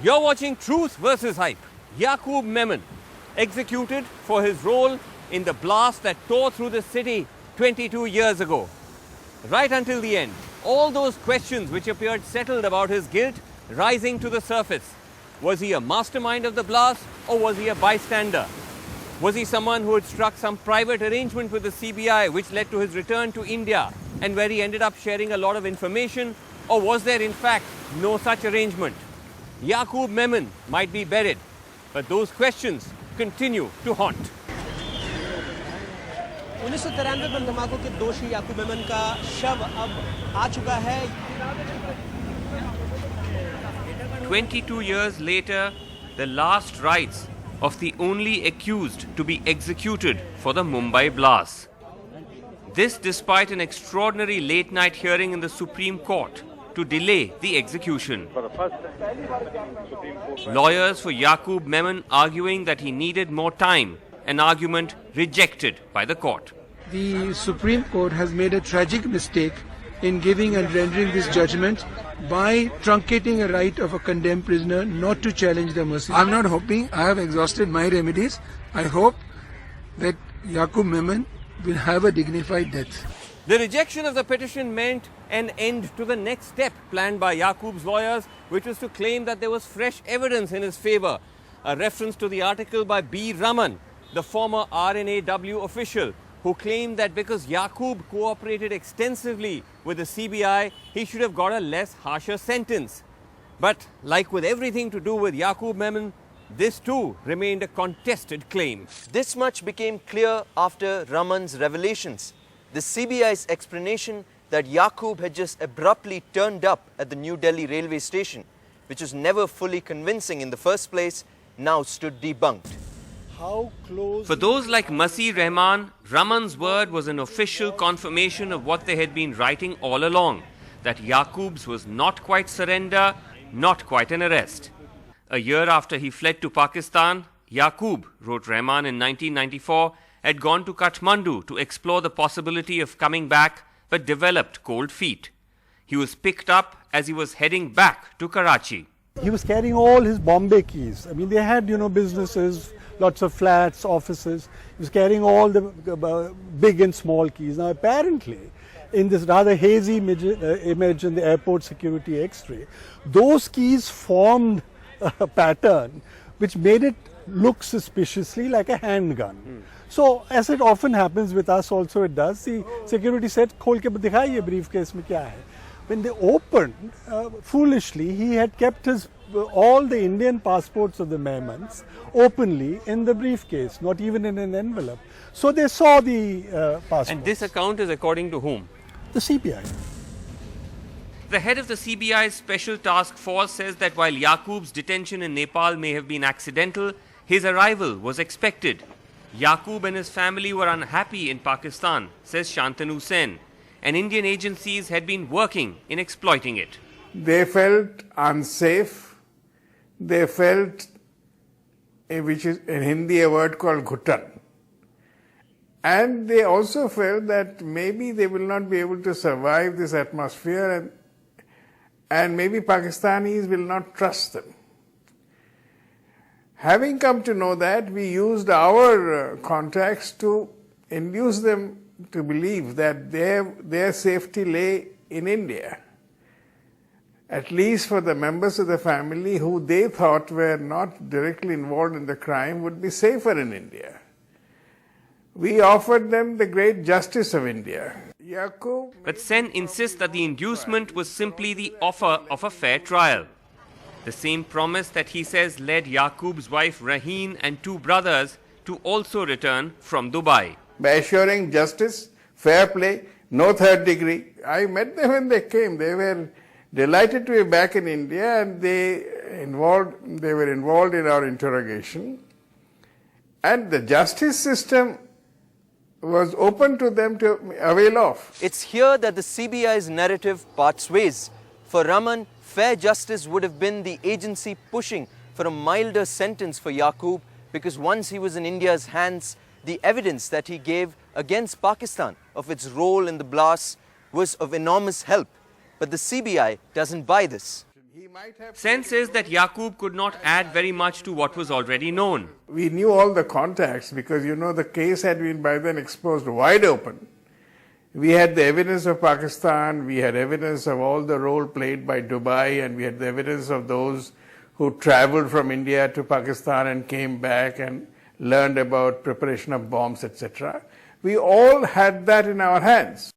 You're watching Truth versus Hype. Yakub Memon, executed for his role in the blast that tore through the city 22 years ago. Right until the end, all those questions which appeared settled about his guilt rising to the surface. Was he a mastermind of the blast, or was he a bystander? Was he someone who had struck some private arrangement with the CBI which led to his return to India and where he ended up sharing a lot of information, or was there in fact no such arrangement? Yakub Memon might be buried, but those questions continue to haunt. 1993 बम धमाकों के दोषी याकूब मेमन का शव अब आ चुका है. 22 years later, the last rites of the only accused to be executed for the Mumbai blast. This despite an extraordinary late-night hearing in the Supreme Court to delay the execution. Lawyers for Yakub Memon arguing that he needed more time, an argument rejected by the court. The Supreme Court has made a tragic mistake in giving and rendering this judgment by truncating a right of a condemned prisoner not to challenge the mercy. I'm not hoping, I have exhausted my remedies. I hope that Yakub Memon will have a dignified death. The rejection of the petition meant an end to the next step planned by Yakub's lawyers, which was to claim that there was fresh evidence in his favor. A reference to the article by B. Raman, the former RNAW official, who claimed that because Yakub cooperated extensively with the CBI, he should have got a less harsher sentence. But like with everything to do with Yakub Memon, this too remained a contested claim. This much became clear after Raman's revelations. The CBI's explanation that Yakub had just abruptly turned up at the New Delhi railway station, which was never fully convincing in the first place, now stood debunked. For those like Masih Rahman, Raman's word was an official confirmation of what they had been writing all along, that Yakub's was not quite surrender, not quite an arrest. A year after he fled to Pakistan, Yakub, wrote Rahman in 1994, had gone to Kathmandu to explore the possibility of coming back, but developed cold feet. He was picked up as he was heading back to Karachi. He was carrying all his Bombay keys. I mean, they had, businesses, lots of flats, offices. He was carrying all the big and small keys. Now, apparently, in this rather hazy image in the airport security X-ray, those keys formed a pattern which made it look suspiciously like a handgun. So, as it often happens with us also, it does. The security said, "Khol ke dikhaiye briefcase mein kya hai?" When they opened, foolishly, he had kept all the Indian passports of the Memons openly in the briefcase, not even in an envelope. So they saw the passports. And this account is according to whom? The CBI. The head of the CBI's Special Task Force says that while Yakub's detention in Nepal may have been accidental, his arrival was expected. Yakub and his family were unhappy in Pakistan, says Shantanu Sen, and Indian agencies had been working in exploiting it. They felt unsafe. They felt, which is in Hindi a word called ghutan. And they also felt that maybe they will not be able to survive this atmosphere, and maybe Pakistanis will not trust them. Having come to know that, we used our contacts to induce them to believe that their safety lay in India, at least for the members of the family who they thought were not directly involved in the crime would be safer in India. We offered them the great justice of India. Yakub, but Sen insists that the inducement was simply the offer of a fair trial. The same promise that he says led Yakub's wife Raheen and two brothers to also return from Dubai. By assuring justice, fair play, no third degree. I met them when they came. They were delighted to be back in India, and they were involved in our interrogation. And the justice system was open to them to avail of. It's here that the CBI's narrative parts ways. For Raman, fair justice would have been the agency pushing for a milder sentence for Yakub, because once he was in India's hands, the evidence that he gave against Pakistan of its role in the blast was of enormous help. But the CBI doesn't buy this. He might have. Sense is that Yakub could not add very much to what was already known. We knew all the contacts because, you know, the case had been by then exposed wide open. We had the evidence of Pakistan, we had evidence of all the role played by Dubai, and we had the evidence of those who traveled from India to Pakistan and came back and learned about preparation of bombs, etc. We all had that in our hands.